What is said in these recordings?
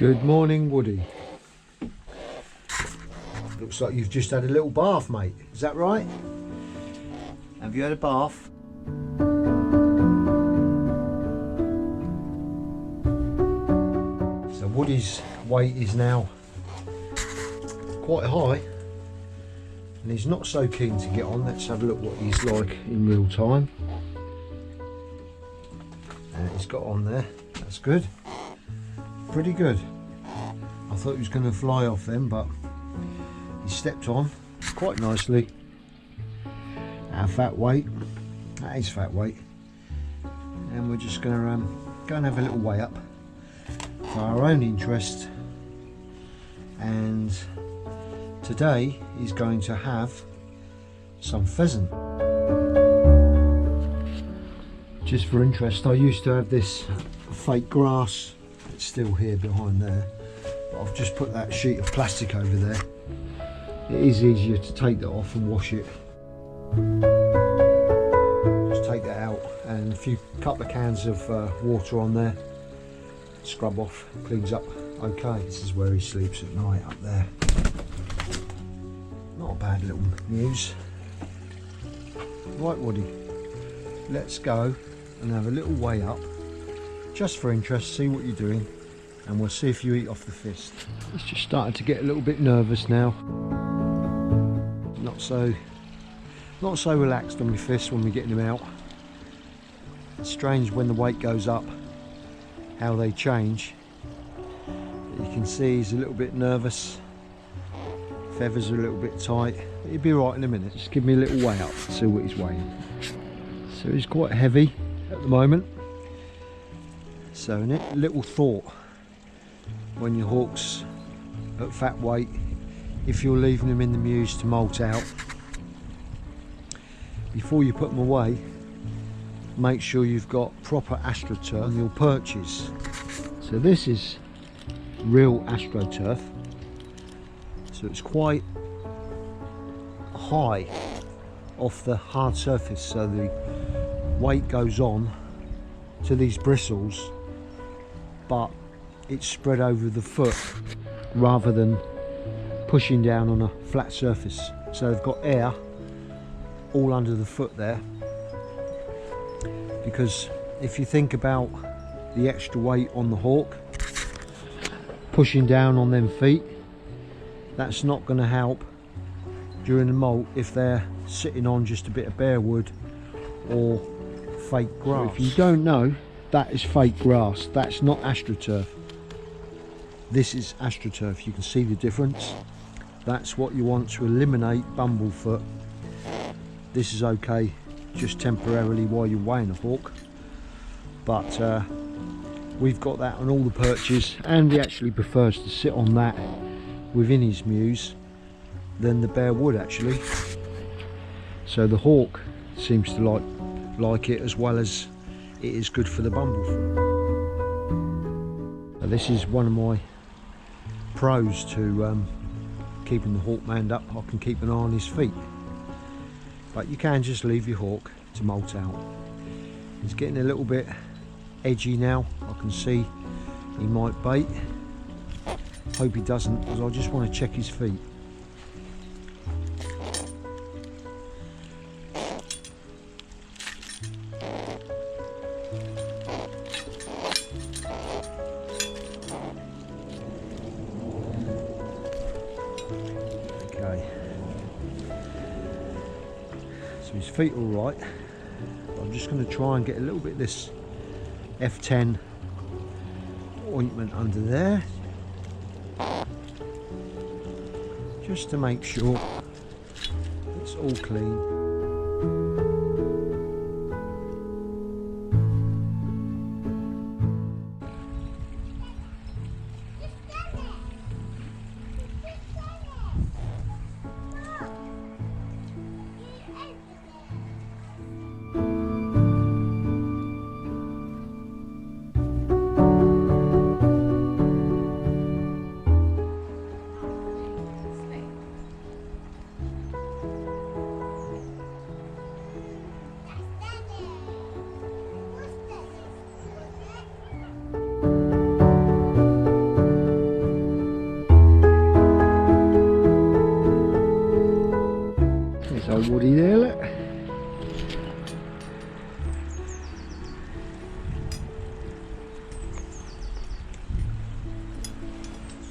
Good morning, Woody. Looks like you've just had a little bath, mate. Is that right? Have you had a bath? So Woody's weight is now quite high and he's not so keen to get on. Let's have a look what he's like in real time. And he's got on there. That's good. Pretty good. I thought he was going to fly off then, but he stepped on quite nicely. Our fat weight, that is fat weight, and we're just going to go and have a little weigh up for our own interest. And today he's going to have some pheasant. Just for interest, I used to have this fake grass. It's still here behind there, but I've just put that sheet of plastic over there. It is easier to take that off and wash it. Just take that out and a couple of cans of water on there, scrub off, cleans up okay. This is where he sleeps at night, up there. Not a bad little Muse. Right, Woody, let's go and have a little weigh up, just for interest, see what you're doing, and we'll see if you eat off the fist. It's just starting to get a little bit nervous now. Not so relaxed on my fists when we're getting them out. It's strange when the weight goes up, how they change. You can see he's a little bit nervous. Feathers are a little bit tight. He'll be right in a minute. Just give me a little weigh up, see what he's weighing. So he's quite heavy at the moment. So a little thought when your hawk's at fat weight, if you're leaving them in the Muse to molt out, before you put them away, make sure you've got proper astroturf on your perches. So this is real astroturf, so it's quite high off the hard surface, so the weight goes on to these bristles, but it's spread over the foot rather than pushing down on a flat surface. So they've got air all under the foot there, because if you think about the extra weight on the hawk pushing down on them feet, that's not going to help during the molt if they're sitting on just a bit of bare wood or fake grass. So if you don't know, that is fake grass, that's not astroturf. This is astroturf. You can see the difference. That's what you want to eliminate bumblefoot. This is okay just temporarily while you're weighing a hawk, but we've got that on all the perches, and he actually prefers to sit on that within his Muse than the bare wood actually. So the hawk seems to like it, as well as it is good for the bumblefoot. Now, this is one of my pros to keeping the hawk manned up. I can keep an eye on his feet, but you can just leave your hawk to molt out. He's getting a little bit edgy now. I can see he might bait. Hope he doesn't, because I just want to check his feet. Okay, so his feet are all right. I'm just going to try and get a little bit of this F10 ointment under there, just to make sure it's all clean.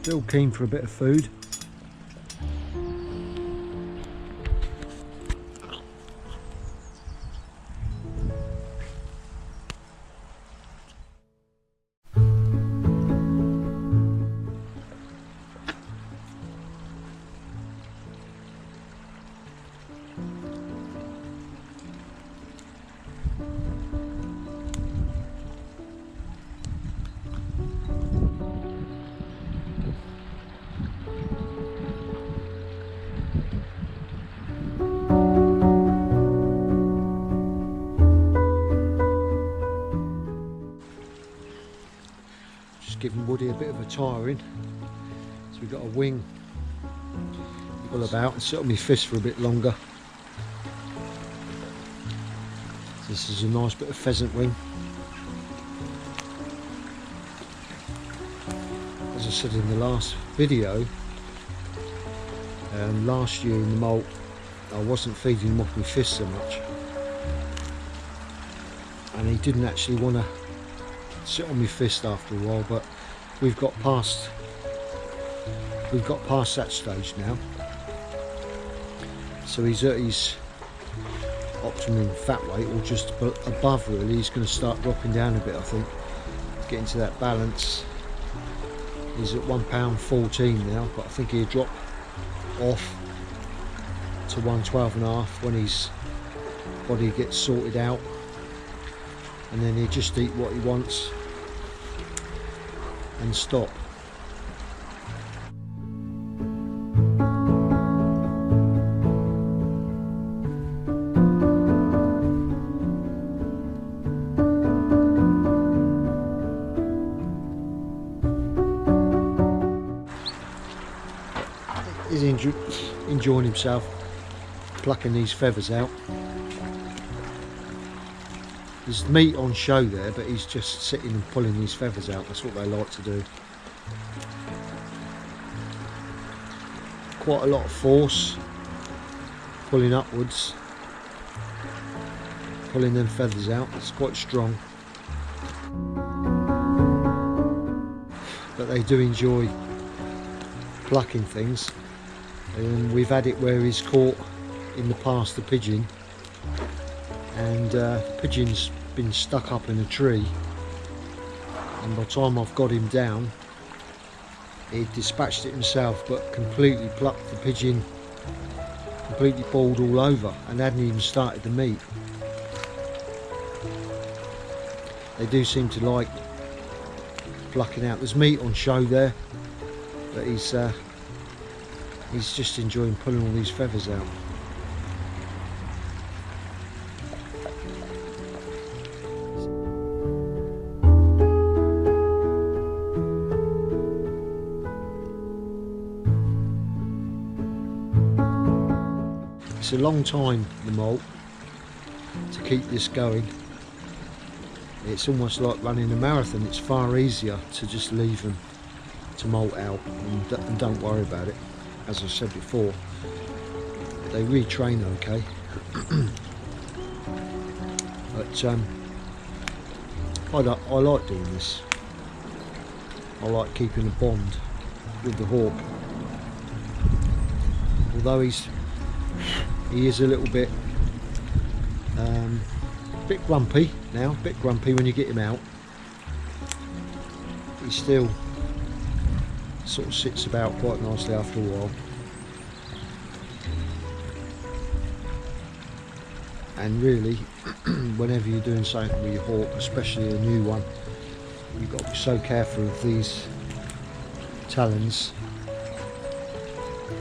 Still keen for a bit of food. Giving Woody a bit of a tiring, so we've got a wing all about and sit on my fist for a bit longer. This is a nice bit of pheasant wing. As I said in the last video, last year in the Moult I wasn't feeding him off my fist so much, and he didn't actually want to sit on my fist after a while, but we've got past that stage now. So he's at his optimum fat weight, or just above really. He's going to start dropping down a bit, I think, getting to that balance. He's at £1.14 now, but I think he'll drop off to 112.5 when his body gets sorted out, and then he'll just eat what he wants and stop. He's enjoying himself, plucking these feathers out. There's meat on show there, but he's just sitting and pulling these feathers out. That's what they like to do. Quite a lot of force, pulling upwards, pulling them feathers out. It's quite strong. But they do enjoy plucking things. And we've had it where he's caught in the past the pigeon, and the pigeon's been stuck up in a tree, and by the time I've got him down, he dispatched it himself, but completely plucked the pigeon, completely balled all over, and hadn't even started the meat. They do seem to like plucking out. There's meat on show there, but he's just enjoying pulling all these feathers out. It's a long time, the Moult, to keep this going. It's almost like running a marathon. It's far easier to just leave them to molt out and don't worry about it. As I said before, they retrain okay. But I like doing this. I like keeping a bond with the hawk. Although he is a little bit grumpy now, a bit grumpy when you get him out. He still sort of sits about quite nicely after a while. And really, whenever you're doing something with your hawk, especially a new one, you've got to be so careful of these talons,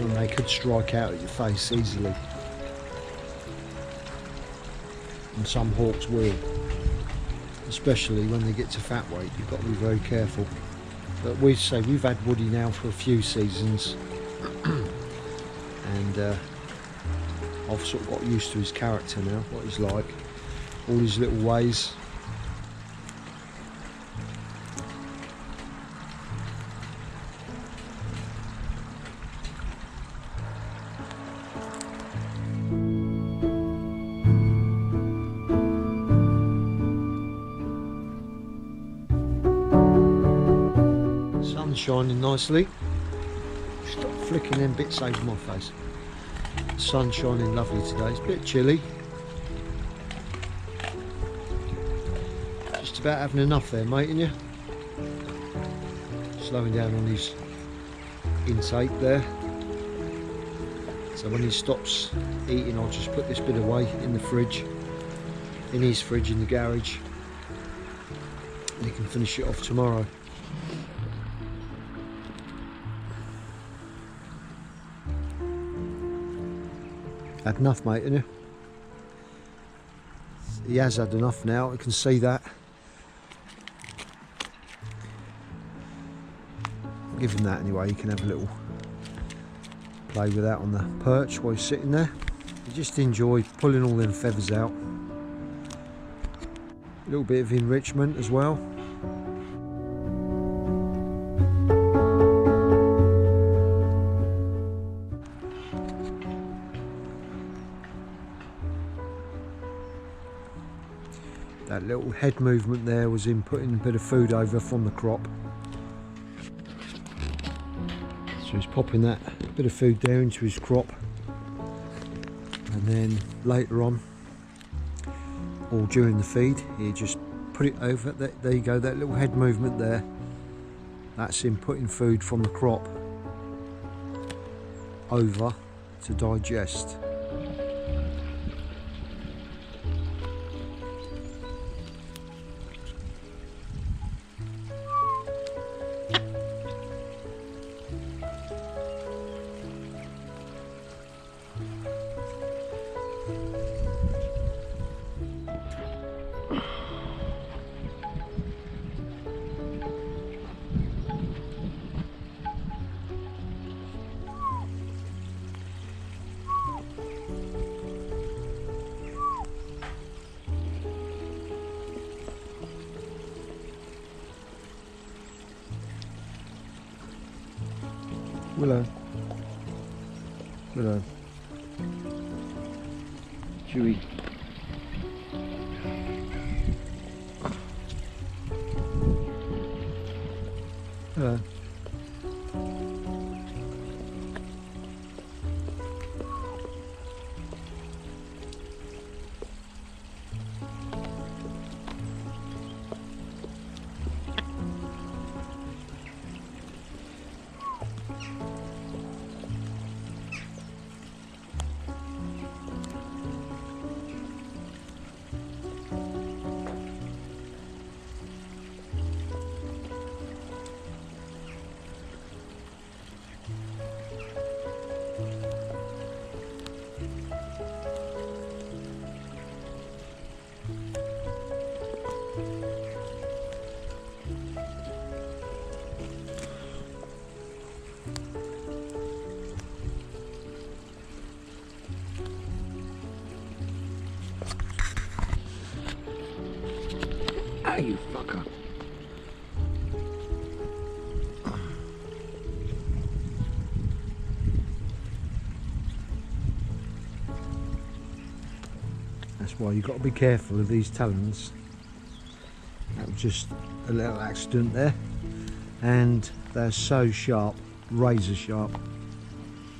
and they could strike out at your face easily. And some hawks will, especially when they get to fat weight. You've got to be very careful. But we've had Woody now for a few seasons, and I've sort of got used to his character now, what he's like, all his little ways. Shining nicely. flicking them bits over my face. The sun's shining lovely today. It's a bit chilly. Just about having enough there, mate, ain't you? Slowing down on his intake there. So when he stops eating, I'll just put this bit away in the fridge, in his fridge in the garage, and he can finish it off tomorrow. Had enough, mate, ain't you? He has had enough now, I can see that. I'll give him that anyway, he can have a little play with that on the perch while he's sitting there. He just enjoyed pulling all them feathers out. A little bit of enrichment as well. That little head movement there was him putting a bit of food over from the crop. So he's popping that bit of food there into his crop, and then later on, or during the feed, he just put it over. There you go, that little head movement there. That's him putting food from the crop over to digest. Willow. Willow. Chewy. Hello. You fucker. That's why you've got to be careful of these talons. That was just a little accident there, and they're so sharp, razor sharp.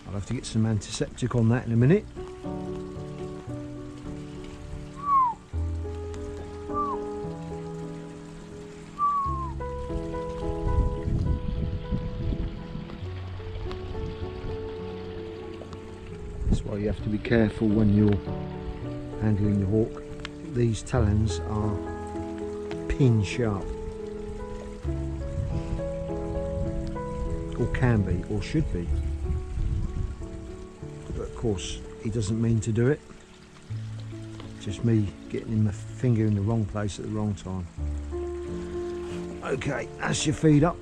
I'll have to get some antiseptic on that in a minute. That's why you have to be careful when you're handling the hawk. These talons are pin sharp, or can be, or should be, but of course he doesn't mean to do it. Just me getting him a finger in the wrong place at the wrong time. Okay, that's your feed up.